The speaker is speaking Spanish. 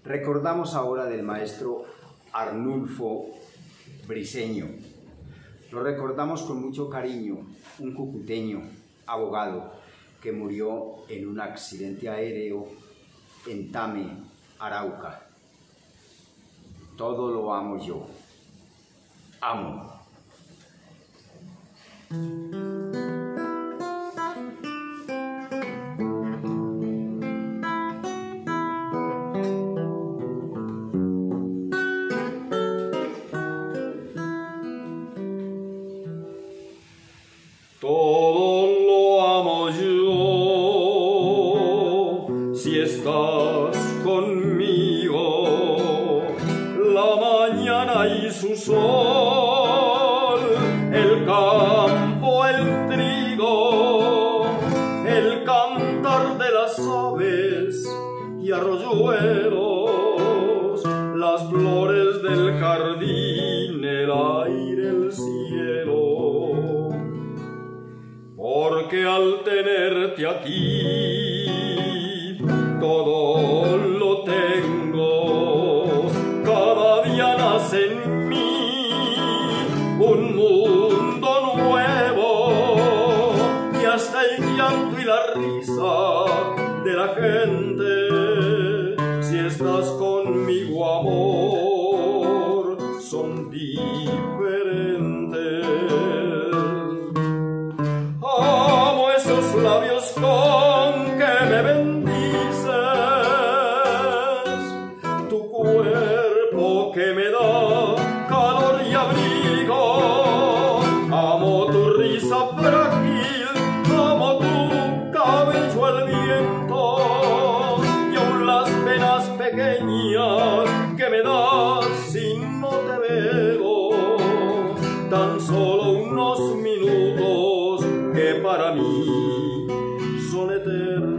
Recordamos ahora del maestro Arnulfo Briceño. Lo recordamos con mucho cariño, un cucuteño, abogado, que murió en un accidente aéreo en Tame, Arauca. Todo lo amo yo. Amo. Todo lo amo yo, si estás conmigo, la mañana y su sol, el campo, el trigo, el cantar de las aves y arroyuelos, las flores del jardín, el aire, el cielo. Porque al tenerte a ti, todo lo tengo. Cada día nace en mí un mundo nuevo, y hasta el llanto y la risa de la gente, si estás conmigo, amor, son diferentes. Labios con que me bendices, tu cuerpo que me da calor y abrigo. Amo tu risa frágil, amo tu cabello al viento, y aún las penas pequeñas que me das si no te veo. Tan solo unos minutos que para mí son eternos.